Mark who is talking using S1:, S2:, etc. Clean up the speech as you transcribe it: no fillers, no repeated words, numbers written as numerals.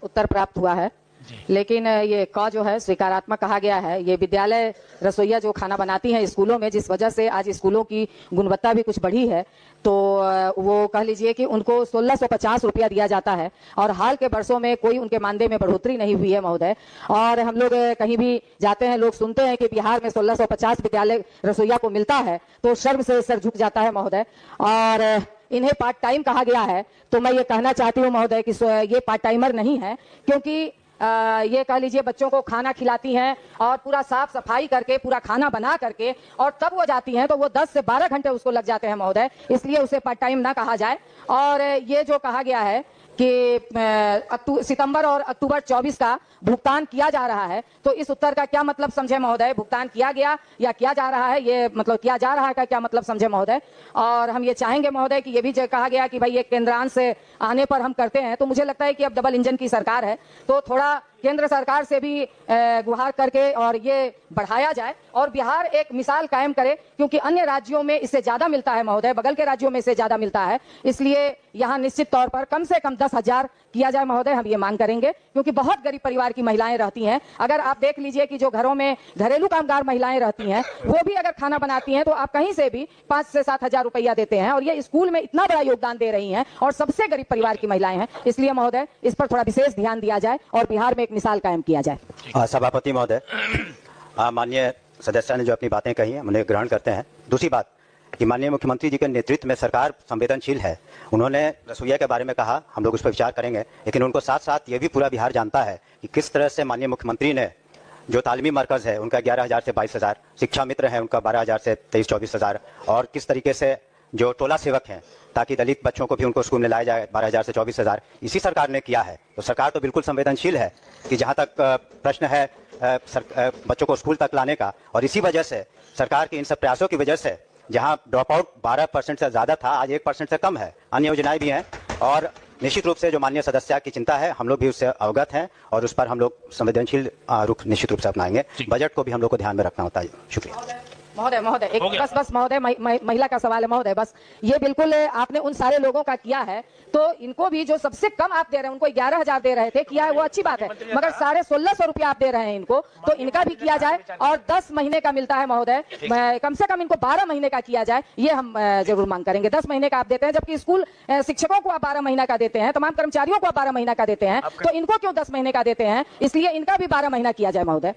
S1: उत्तर प्राप्त हुआ है, लेकिन ये क जो है स्वीकारात्मक कहा गया है। ये विद्यालय रसोइया जो खाना बनाती हैं स्कूलों में, जिस वजह से आज स्कूलों की गुणवत्ता भी कुछ बढ़ी है, तो वो कह लीजिए कि उनको 1650 रुपया दिया जाता है और हाल के वर्षों में कोई उनके मानदेय में बढ़ोतरी नहीं हुई है महोदय। और हम लोग कहीं भी जाते हैं, लोग सुनते हैं कि बिहार में 1650 विद्यालय रसोइया को मिलता है, तो शर्म से सर झुक जाता है महोदय। और इन्हें पार्ट टाइम कहा गया है, तो मैं ये कहना चाहती हूँ महोदय कि ये पार्ट टाइमर नहीं है, क्योंकि ये कह लीजिए बच्चों को खाना खिलाती हैं और पूरा साफ सफाई करके पूरा खाना बना करके और तब वो जाती हैं, तो वो 10 से 12 घंटे उसको लग जाते हैं महोदय, इसलिए उसे पार्ट टाइम ना कहा जाए। और ये जो कहा गया है कि सितंबर और अक्टूबर 24 का भुगतान किया जा रहा है, तो इस उत्तर का क्या मतलब समझे महोदय? भुगतान किया गया या किया जा रहा है, ये मतलब किया जा रहा है का क्या मतलब समझे महोदय? और हम ये चाहेंगे महोदय कि ये भी कहा गया कि भाई ये केंद्रांश से आने पर हम करते हैं, तो मुझे लगता है कि अब डबल इंजन की सरकार है, तो थोड़ा केंद्र सरकार से भी गुहार करके और ये बढ़ाया जाए और बिहार एक मिसाल कायम करे, क्योंकि अन्य राज्यों में इससे ज्यादा मिलता है महोदय, बगल के राज्यों में इससे ज्यादा मिलता है, इसलिए यहाँ निश्चित तौर पर कम से कम 10,000 किया जाए महोदय, हम ये मांग करेंगे, क्योंकि बहुत गरीब परिवार की महिलाएं रहती हैं। अगर आप देख लीजिए कि जो घरों में घरेलू कामगार महिलाएं रहती हैं, वो भी अगर खाना बनाती हैं, तो आप कहीं से भी 5 से 7 हजार रुपया देते हैं, और ये स्कूल में इतना बड़ा योगदान दे रही हैं और सबसे गरीब परिवार की महिलाएं हैं। इसलिए महोदय इस पर थोड़ा विशेष ध्यान दिया जाए और बिहार में एक मिसाल कायम किया जाए।
S2: सभापति महोदय, माननीय सदस्य ने जो अपनी बातें कही हैं उन्हें ग्रहण करते हैं। दूसरी बात कि माननीय मुख्यमंत्री जी के नेतृत्व में सरकार संवेदनशील है। उन्होंने रसोइया के बारे में कहा, हम लोग उस पर विचार करेंगे, लेकिन उनको साथ साथ ये भी पूरा बिहार जानता है कि किस तरह से माननीय मुख्यमंत्री ने जो तालीमी मरकज है उनका 11,000 से 22,000, शिक्षा मित्र है उनका 12,000 से 23-24,000, और किस तरीके से जो टोला सेवक हैं ताकि दलित बच्चों को भी उनको स्कूल में लाया जाए 12,000 से 24,000, इसी सरकार ने किया है। तो सरकार तो बिल्कुल संवेदनशील है कि जहाँ तक प्रश्न है बच्चों को स्कूल तक लाने का, और इसी वजह से सरकार के इन सब प्रयासों की वजह से जहां ड्रॉप आउट 12% से ज्यादा था, आज 1% से कम है। अन्य योजनाएं भी हैं, और निश्चित रूप से जो माननीय सदस्य की चिंता है हम लोग भी उससे अवगत हैं, और उस पर हम लोग संवेदनशील रुख निश्चित रूप से अपनाएंगे। बजट को भी हम लोग को ध्यान में रखना होता है। शुक्रिया
S1: महोदय एक बस महोदय, महिला का सवाल है महोदय, बस ये बिल्कुल आपने उन सारे लोगों का किया है, तो इनको भी जो सबसे कम आप दे रहे हैं, उनको 11,000 दे रहे थे, किया है वो अच्छी बात है, मगर 1650 रुपया आप दे रहे हैं इनको, तो इनका भी किया जाए। और 10 महीने का मिलता है महोदय, कम से कम इनको 12 महीने का किया जाए, ये हम जरूर मांग करेंगे। 10 महीने का आप देते हैं, जबकि स्कूल शिक्षकों को आप 12 महीना का देते हैं, तमाम कर्मचारियों को आप 12 महीना का देते हैं, तो इनको क्यों 10 महीने का देते हैं? इसलिए इनका भी 12 महीना किया जाए महोदय।